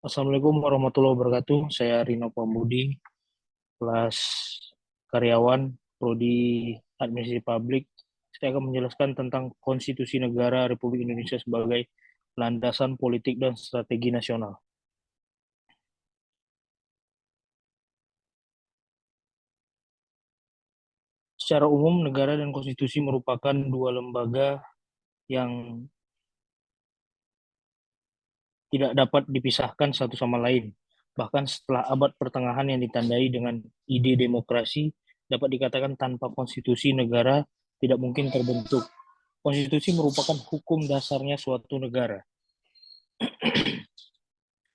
Assalamualaikum warahmatullahi wabarakatuh. Saya Rino Pambudi, kelas karyawan Prodi Administrasi Publik. Saya akan menjelaskan tentang Konstitusi Negara Republik Indonesia sebagai landasan politik dan strategi nasional. Secara umum, negara dan konstitusi merupakan dua lembaga yang tidak dapat dipisahkan satu sama lain. Bahkan setelah abad pertengahan yang ditandai dengan ide demokrasi, dapat dikatakan tanpa konstitusi negara tidak mungkin terbentuk. Konstitusi merupakan hukum dasarnya suatu negara.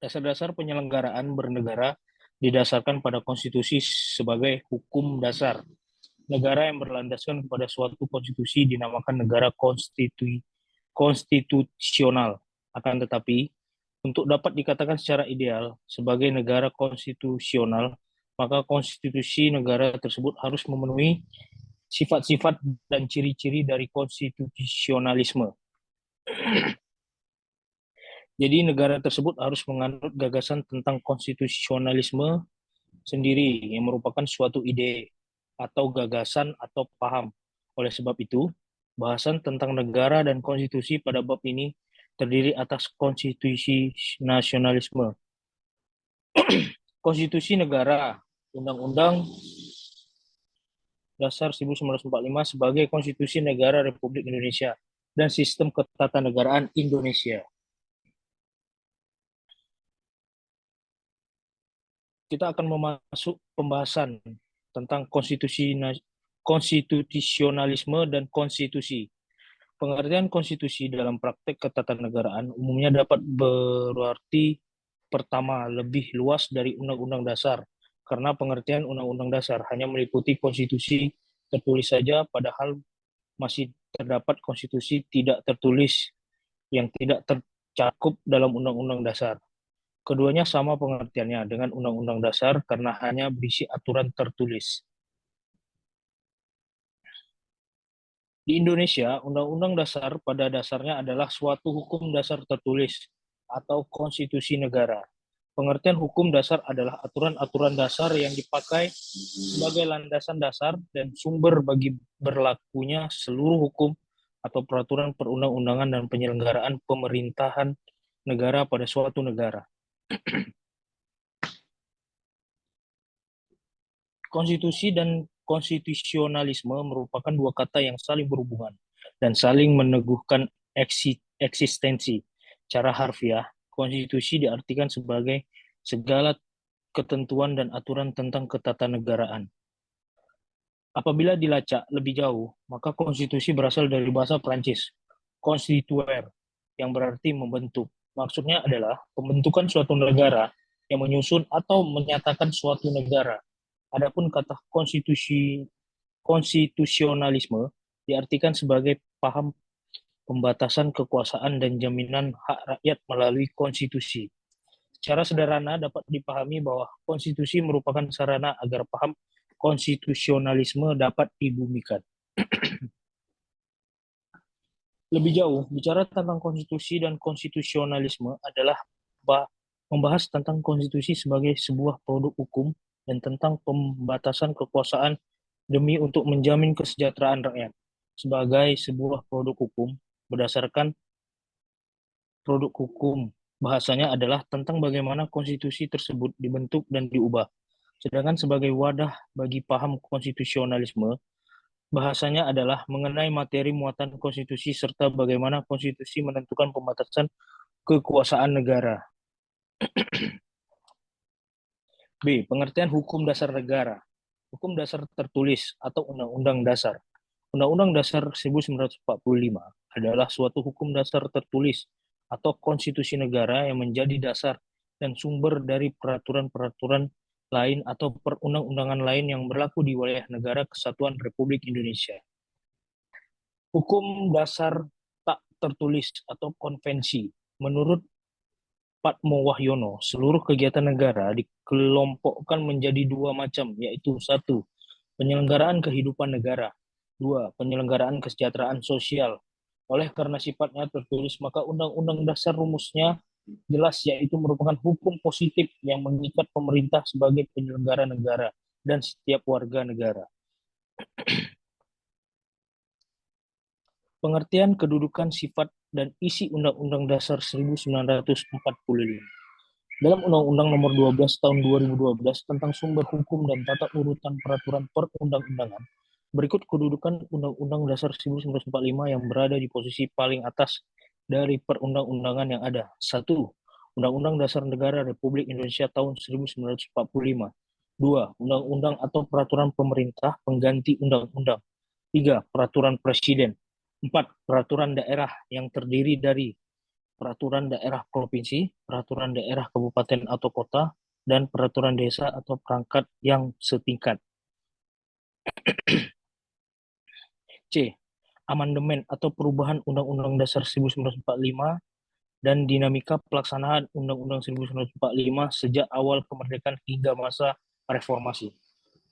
Dasar-dasar penyelenggaraan bernegara didasarkan pada konstitusi sebagai hukum dasar. Negara yang berlandaskan kepada suatu konstitusi dinamakan negara konstitusional. Akan tetapi, untuk dapat dikatakan secara ideal sebagai negara konstitusional, maka konstitusi negara tersebut harus memenuhi sifat-sifat dan ciri-ciri dari konstitusionalisme. Jadi negara tersebut harus menganut gagasan tentang konstitusionalisme sendiri yang merupakan suatu ide atau gagasan atau paham. Oleh sebab itu, bahasan tentang negara dan konstitusi pada bab ini terdiri atas konstitusi nasionalisme. Konstitusi negara, Undang-Undang Dasar 1945 sebagai Konstitusi Negara Republik Indonesia dan Sistem Ketatanegaraan Indonesia. Kita akan memasuk pembahasan tentang konstitusionalisme dan konstitusi. Pengertian konstitusi dalam praktek ketatanegaraan umumnya dapat berarti pertama, lebih luas dari undang-undang dasar, karena pengertian undang-undang dasar hanya meliputi konstitusi tertulis saja, padahal masih terdapat konstitusi tidak tertulis yang tidak tercakup dalam undang-undang dasar. Keduanya sama pengertiannya dengan undang-undang dasar karena hanya berisi aturan tertulis. Di Indonesia, undang-undang dasar pada dasarnya adalah suatu hukum dasar tertulis atau konstitusi negara. Pengertian hukum dasar adalah aturan-aturan dasar yang dipakai sebagai landasan dasar dan sumber bagi berlakunya seluruh hukum atau peraturan perundang-undangan dan penyelenggaraan pemerintahan negara pada suatu negara. Konstitusi dan konstitusionalisme merupakan dua kata yang saling berhubungan dan saling meneguhkan eksistensi. Cara harfiah, konstitusi diartikan sebagai segala ketentuan dan aturan tentang ketatanegaraan. Apabila dilacak lebih jauh, maka konstitusi berasal dari bahasa Prancis, constituer, yang berarti membentuk. Maksudnya adalah pembentukan suatu negara yang menyusun atau menyatakan suatu negara. Adapun kata konstitusionalisme diartikan sebagai paham pembatasan kekuasaan dan jaminan hak rakyat melalui konstitusi. Secara sederhana dapat dipahami bahwa konstitusi merupakan sarana agar paham konstitusionalisme dapat dibumikan. Lebih jauh, bicara tentang konstitusi dan konstitusionalisme adalah membahas tentang konstitusi sebagai sebuah produk hukum dan tentang pembatasan kekuasaan demi untuk menjamin kesejahteraan rakyat. Sebagai sebuah produk hukum, berdasarkan produk hukum, bahasanya adalah tentang bagaimana konstitusi tersebut dibentuk dan diubah. Sedangkan sebagai wadah bagi paham konstitusionalisme, bahasanya adalah mengenai materi muatan konstitusi serta bagaimana konstitusi menentukan pembatasan kekuasaan negara. B. Pengertian hukum dasar negara. Hukum dasar tertulis atau undang-undang dasar. Undang-Undang Dasar 1945 adalah suatu hukum dasar tertulis atau konstitusi negara yang menjadi dasar dan sumber dari peraturan-peraturan lain atau perundang-undangan lain yang berlaku di wilayah negara kesatuan Republik Indonesia. Hukum dasar tak tertulis atau konvensi. Menurut Patmo Wahyono, seluruh kegiatan negara dikelompokkan menjadi dua macam, yaitu 1. Penyelenggaraan kehidupan negara. 2. Penyelenggaraan kesejahteraan sosial. Oleh karena sifatnya tertulis, maka Undang-Undang Dasar rumusnya jelas, yaitu merupakan hukum positif yang mengikat pemerintah sebagai penyelenggara negara dan setiap warga negara. Pengertian kedudukan, sifat, dan isi Undang-Undang Dasar 1945. Dalam Undang-Undang Nomor 12 Tahun 2012 tentang sumber hukum dan tata urutan peraturan perundang-undangan, berikut kedudukan Undang-Undang Dasar 1945 yang berada di posisi paling atas dari perundang-undangan yang ada. 1. Undang-Undang Dasar Negara Republik Indonesia tahun 1945. 2. Undang-undang atau peraturan pemerintah pengganti undang-undang. 3. Peraturan Presiden. 4. Peraturan daerah yang terdiri dari peraturan daerah provinsi, peraturan daerah kabupaten atau kota, dan peraturan desa atau perangkat yang setingkat. C. Amandemen atau perubahan Undang-Undang Dasar 1945 dan dinamika pelaksanaan Undang-Undang 1945 sejak awal kemerdekaan hingga masa reformasi.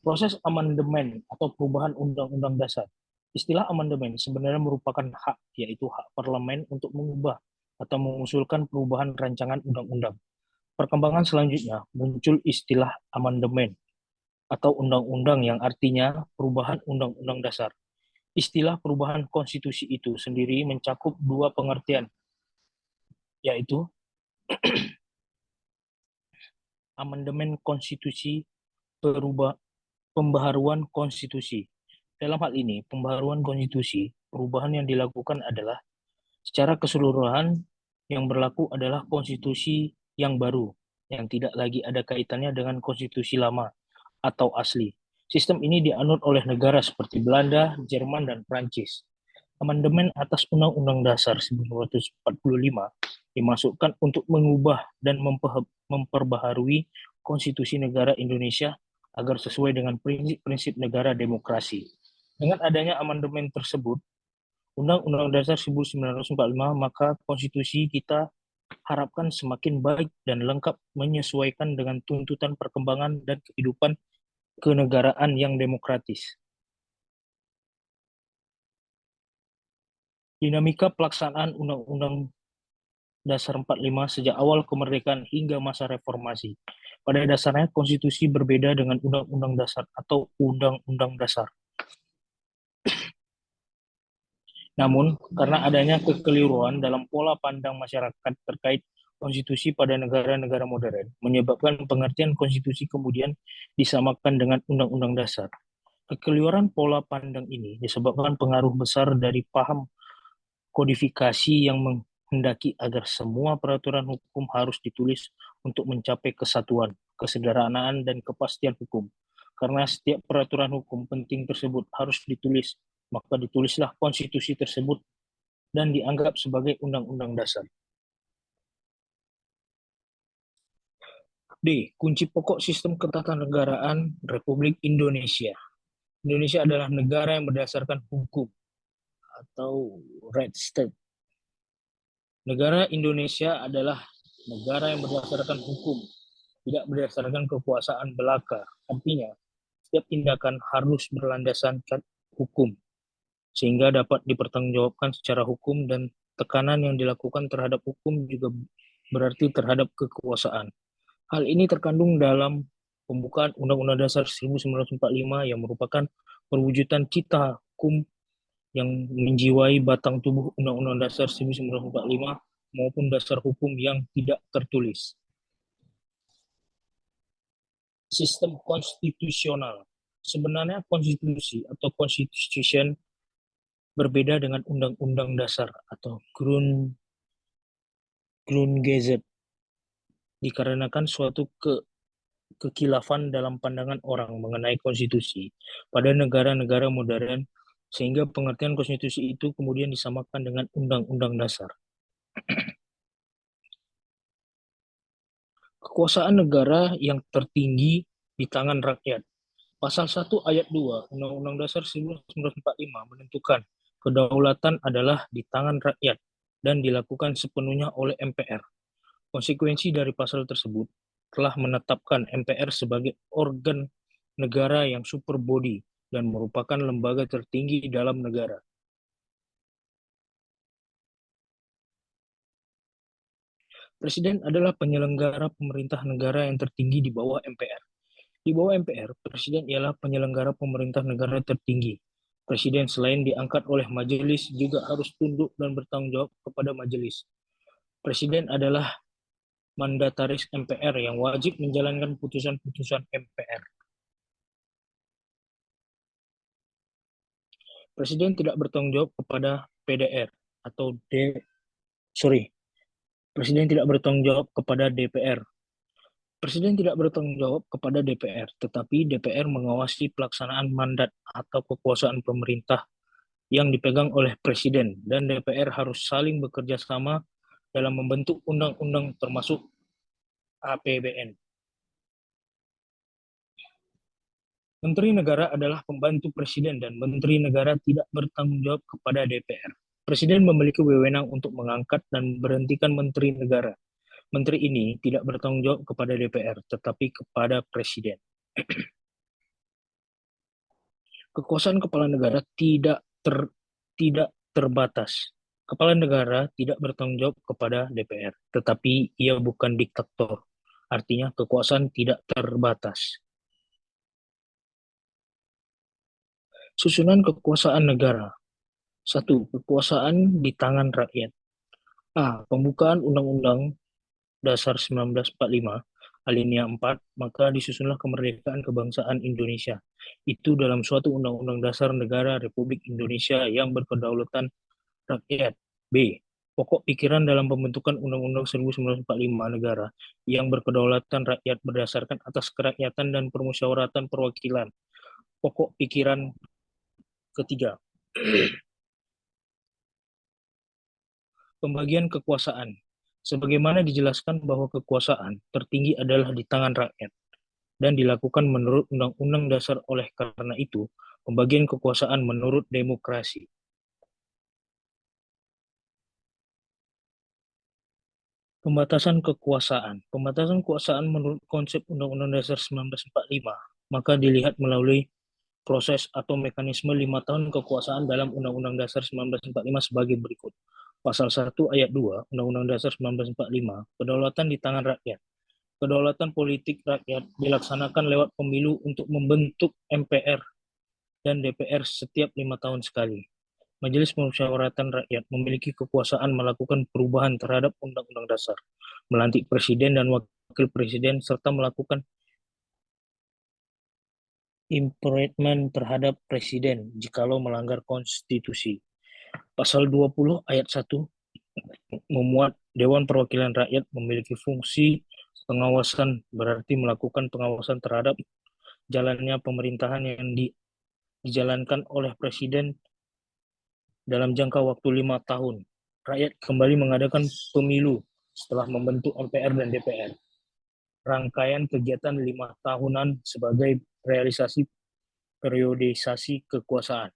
Proses amandemen atau perubahan Undang-Undang Dasar. Istilah amandemen sebenarnya merupakan hak, yaitu hak parlemen untuk mengubah atau mengusulkan perubahan rancangan undang-undang. Perkembangan selanjutnya muncul istilah amandemen atau undang-undang yang artinya perubahan undang-undang dasar. Istilah perubahan konstitusi itu sendiri mencakup dua pengertian, yaitu amandemen konstitusi, pembaharuan konstitusi. Dalam hal ini, pembaharuan konstitusi, perubahan yang dilakukan adalah secara keseluruhan yang berlaku adalah konstitusi yang baru, yang tidak lagi ada kaitannya dengan konstitusi lama atau asli. Sistem ini dianut oleh negara seperti Belanda, Jerman, dan Prancis. Amandemen atas Undang-Undang Dasar 1945 dimasukkan untuk mengubah dan memperbaharui konstitusi negara Indonesia agar sesuai dengan prinsip-prinsip negara demokrasi. Dengan adanya amandemen tersebut, Undang-Undang Dasar 1945, maka konstitusi kita harapkan semakin baik dan lengkap menyesuaikan dengan tuntutan perkembangan dan kehidupan kenegaraan yang demokratis. Dinamika pelaksanaan Undang-Undang Dasar 45 sejak awal kemerdekaan hingga masa reformasi. Pada dasarnya, konstitusi berbeda dengan Undang-Undang Dasar atau Undang-Undang Dasar. Namun, karena adanya kekeliruan dalam pola pandang masyarakat terkait konstitusi pada negara-negara modern, menyebabkan pengertian konstitusi kemudian disamakan dengan Undang-Undang Dasar. Kekeliruan pola pandang ini disebabkan pengaruh besar dari paham kodifikasi yang menghendaki agar semua peraturan hukum harus ditulis untuk mencapai kesatuan, kesederhanaan, dan kepastian hukum. Karena setiap peraturan hukum penting tersebut harus ditulis, maka ditulislah konstitusi tersebut dan dianggap sebagai undang-undang dasar. D. Kunci pokok sistem ketatanegaraan Republik Indonesia. Indonesia adalah negara yang berdasarkan hukum atau right state. Negara Indonesia adalah negara yang berdasarkan hukum, tidak berdasarkan kekuasaan belaka. Artinya, setiap tindakan harus berlandaskan hukum, sehingga dapat dipertanggungjawabkan secara hukum, dan tekanan yang dilakukan terhadap hukum juga berarti terhadap kekuasaan. Hal ini terkandung dalam pembukaan Undang-Undang Dasar 1945 yang merupakan perwujudan cita hukum yang menjiwai batang tubuh Undang-Undang Dasar 1945 maupun dasar hukum yang tidak tertulis. Sistem konstitusional. Sebenarnya konstitusi atau constitution berbeda dengan undang-undang dasar atau Grundgesetz dikarenakan suatu kekilafan dalam pandangan orang mengenai konstitusi pada negara-negara modern, sehingga pengertian konstitusi itu kemudian disamakan dengan undang-undang dasar. Kekuasaan negara yang tertinggi di tangan rakyat. Pasal 1 ayat 2 Undang-Undang Dasar 1945 menentukan kedaulatan adalah di tangan rakyat dan dilakukan sepenuhnya oleh MPR. Konsekuensi dari pasal tersebut telah menetapkan MPR sebagai organ negara yang super body dan merupakan lembaga tertinggi dalam negara. Presiden adalah penyelenggara pemerintah negara yang tertinggi di bawah MPR. Di bawah MPR, Presiden ialah penyelenggara pemerintah negara tertinggi. Presiden selain diangkat oleh majelis juga harus tunduk dan bertanggung jawab kepada majelis. Presiden adalah mandataris MPR yang wajib menjalankan putusan-putusan MPR. Presiden tidak bertanggung jawab kepada PDR atau Presiden tidak bertanggung jawab kepada DPR. Presiden tidak bertanggung jawab kepada DPR, tetapi DPR mengawasi pelaksanaan mandat atau kekuasaan pemerintah yang dipegang oleh Presiden, dan DPR harus saling bekerja sama dalam membentuk undang-undang termasuk APBN. Menteri Negara adalah pembantu Presiden dan Menteri Negara tidak bertanggung jawab kepada DPR. Presiden memiliki wewenang untuk mengangkat dan berhentikan Menteri Negara. Menteri ini tidak bertanggung jawab kepada DPR, tetapi kepada Presiden. Kekuasaan kepala negara tidak terbatas. Kepala negara tidak bertanggung jawab kepada DPR, tetapi ia bukan diktator. Artinya kekuasaan tidak terbatas. Susunan kekuasaan negara. 1. Kekuasaan di tangan rakyat. A. Pembukaan Undang-Undang Dasar 1945, alinea 4, maka disusunlah kemerdekaan kebangsaan Indonesia. Itu dalam suatu Undang-Undang Dasar Negara Republik Indonesia yang berkedaulatan rakyat. B. Pokok pikiran dalam pembentukan Undang-Undang 1945 negara yang berkedaulatan rakyat berdasarkan atas kerakyatan dan permusyawaratan perwakilan. Pokok pikiran ketiga. Pembagian kekuasaan. Sebagaimana dijelaskan bahwa kekuasaan tertinggi adalah di tangan rakyat dan dilakukan menurut Undang-Undang Dasar. Oleh karena itu, pembagian kekuasaan menurut demokrasi. Pembatasan kekuasaan. Pembatasan kekuasaan menurut konsep Undang-Undang Dasar 1945, maka dilihat melalui proses atau mekanisme 5 tahun kekuasaan dalam Undang-Undang Dasar 1945 sebagai berikut. Pasal 1 ayat 2 Undang-Undang Dasar 1945, kedaulatan di tangan rakyat. Kedaulatan politik rakyat dilaksanakan lewat pemilu untuk membentuk MPR dan DPR setiap 5 tahun sekali. Majelis Permusyawaratan Rakyat memiliki kekuasaan melakukan perubahan terhadap Undang-Undang Dasar, melantik Presiden dan Wakil Presiden, serta melakukan impeachment terhadap Presiden jikalau melanggar konstitusi. Pasal 20 ayat 1 memuat Dewan Perwakilan Rakyat memiliki fungsi pengawasan, berarti melakukan pengawasan terhadap jalannya pemerintahan yang dijalankan oleh Presiden dalam jangka waktu 5 tahun. Rakyat kembali mengadakan pemilu setelah membentuk MPR dan DPR. Rangkaian kegiatan 5 tahunan sebagai realisasi periodisasi kekuasaan.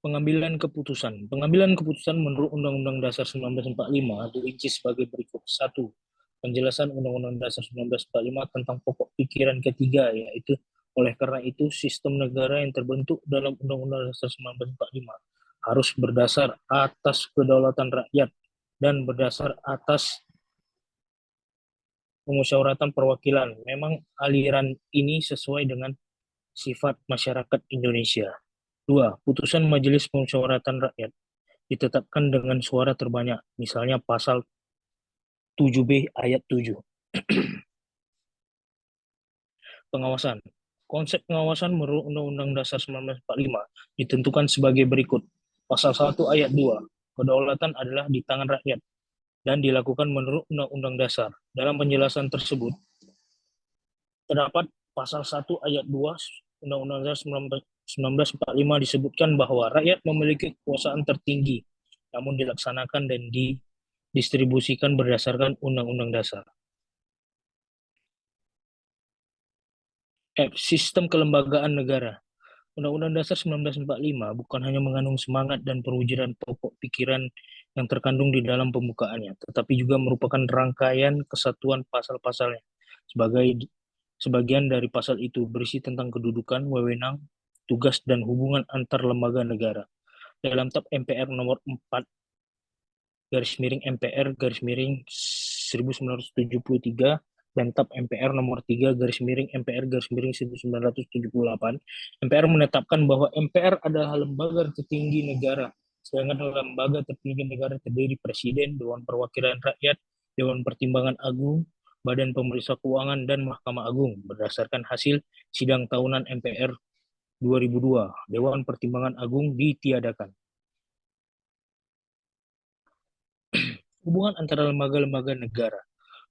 Pengambilan keputusan. Pengambilan keputusan menurut Undang-Undang Dasar 1945 dirinci sebagai berikut. 1. Penjelasan Undang-Undang Dasar 1945 tentang pokok pikiran ketiga, yaitu oleh karena itu sistem negara yang terbentuk dalam Undang-Undang Dasar 1945 harus berdasar atas kedaulatan rakyat dan berdasar atas pemusyawaratan perwakilan. Memang aliran ini sesuai dengan sifat masyarakat Indonesia. 2. Putusan Majelis Pemusyawaratan Rakyat ditetapkan dengan suara terbanyak, misalnya pasal 7B ayat 7. Pengawasan. Konsep pengawasan menurut Undang-Undang Dasar 1945 ditentukan sebagai berikut. Pasal 1 ayat 2. Kedaulatan adalah di tangan rakyat dan dilakukan menurut Undang-Undang Dasar. Dalam penjelasan tersebut, terdapat pasal 1 ayat 2 Undang-Undang Dasar 1945 disebutkan bahwa rakyat memiliki kekuasaan tertinggi, namun dilaksanakan dan didistribusikan berdasarkan Undang-Undang Dasar. Sistem kelembagaan negara. Undang-Undang Dasar 1945 bukan hanya mengandung semangat dan perwujudan pokok pikiran yang terkandung di dalam pembukaannya, tetapi juga merupakan rangkaian kesatuan pasal-pasalnya. Sebagian dari pasal itu berisi tentang kedudukan, wewenang, tugas, dan hubungan antar lembaga negara. Dalam Tab MPR nomor 4 garis miring MPR garis miring 1973 dan TAP MPR nomor 3 garis miring MPR garis miring 1978. MPR menetapkan bahwa MPR adalah lembaga tertinggi negara, sedangkan lembaga tertinggi negara terdiri Presiden, Dewan Perwakilan Rakyat, Dewan Pertimbangan Agung, Badan Pemeriksa Keuangan, dan Mahkamah Agung. Berdasarkan hasil sidang tahunan MPR 2002, Dewan Pertimbangan Agung ditiadakan. Hubungan antara lembaga-lembaga negara.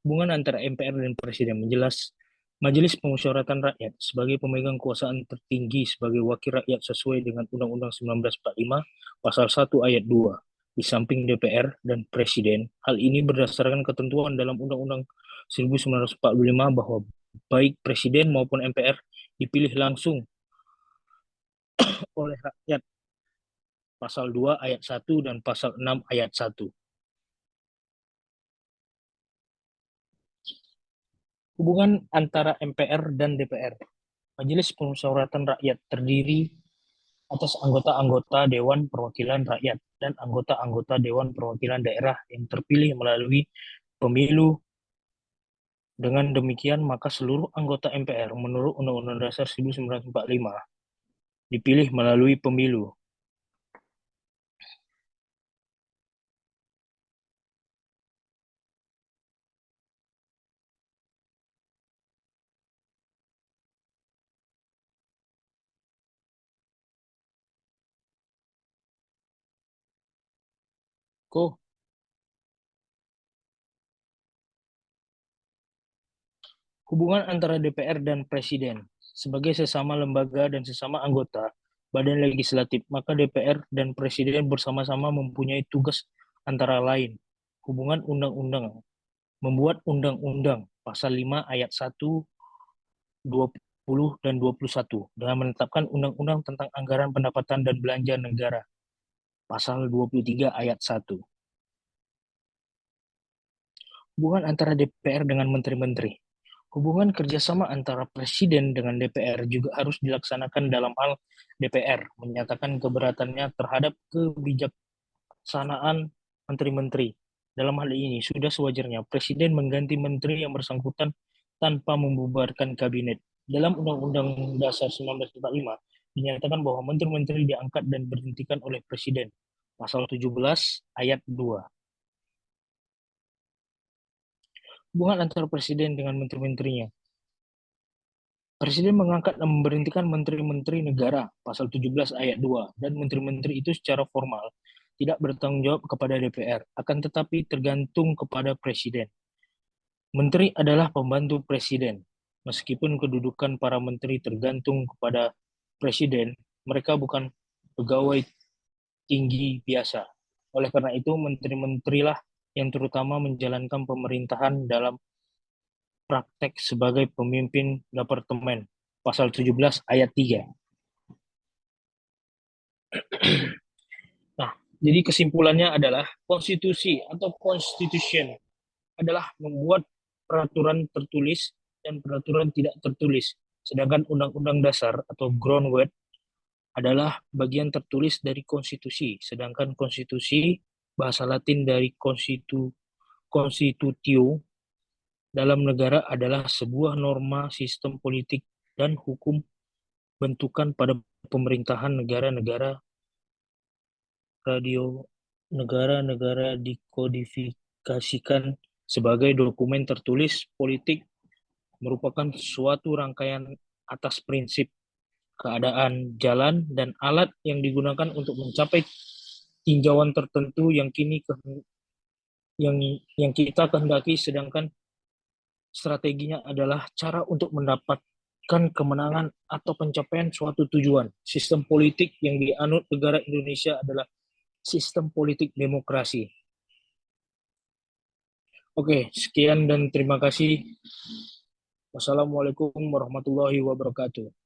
Hubungan antara MPR dan Presiden menjelas Majelis Pemusyawaratan Rakyat sebagai pemegang kekuasaan tertinggi sebagai wakil rakyat sesuai dengan Undang-Undang 1945 Pasal 1 Ayat 2. Di samping DPR dan Presiden, hal ini berdasarkan ketentuan dalam Undang-Undang 1945 bahwa baik Presiden maupun MPR dipilih langsung oleh rakyat. Pasal 2 Ayat 1 dan Pasal 6 Ayat 1. Hubungan antara MPR dan DPR. Majelis Pemusyawaratan Rakyat terdiri atas anggota-anggota Dewan Perwakilan Rakyat dan anggota-anggota Dewan Perwakilan Daerah yang terpilih melalui pemilu. Dengan demikian, maka seluruh anggota MPR menurut Undang-Undang Dasar 1945 dipilih melalui pemilu. Ko, hubungan antara DPR dan Presiden sebagai sesama lembaga dan sesama anggota Badan Legislatif, maka DPR dan Presiden bersama-sama mempunyai tugas antara lain hubungan undang-undang, membuat undang-undang pasal 5 ayat 1, 20 dan 21 dengan menetapkan undang-undang tentang anggaran pendapatan dan belanja negara pasal 23 ayat 1. Hubungan antara DPR dengan menteri-menteri. Hubungan kerjasama antara Presiden dengan DPR juga harus dilaksanakan dalam hal DPR menyatakan keberatannya terhadap kebijaksanaan menteri-menteri. Dalam hal ini, sudah sewajarnya Presiden mengganti menteri yang bersangkutan tanpa membubarkan kabinet. Dalam Undang-Undang Dasar 1945, dinyatakan bahwa menteri-menteri diangkat dan berhentikan oleh Presiden. Pasal 17 ayat 2. Hubungan antara Presiden dengan menteri-menterinya. Presiden mengangkat dan memberhentikan menteri-menteri negara, pasal 17 ayat 2, dan menteri-menteri itu secara formal tidak bertanggung jawab kepada DPR, akan tetapi tergantung kepada Presiden. Menteri adalah pembantu Presiden. Meskipun kedudukan para menteri tergantung kepada Presiden, mereka bukan pegawai tinggi biasa. Oleh karena itu, menteri-menterilah yang terutama menjalankan pemerintahan dalam praktek sebagai pemimpin departemen. Pasal 17 ayat 3. Nah, jadi kesimpulannya adalah konstitusi atau constitution adalah membuat peraturan tertulis dan peraturan tidak tertulis. Sedangkan undang-undang dasar atau groundwork adalah bagian tertulis dari konstitusi. Sedangkan konstitusi bahasa Latin dari constitutio dalam negara adalah sebuah norma sistem politik dan hukum bentukan pada pemerintahan negara-negara negara-negara dikodifikasikan sebagai dokumen tertulis politik merupakan suatu rangkaian atas prinsip keadaan jalan dan alat yang digunakan untuk mencapai tinjauan tertentu yang kini yang kita kehendaki, sedangkan strateginya adalah cara untuk mendapatkan kemenangan atau pencapaian suatu tujuan. Sistem politik yang dianut negara Indonesia adalah sistem politik demokrasi. Oke, sekian dan terima kasih. Wassalamualaikum warahmatullahi wabarakatuh.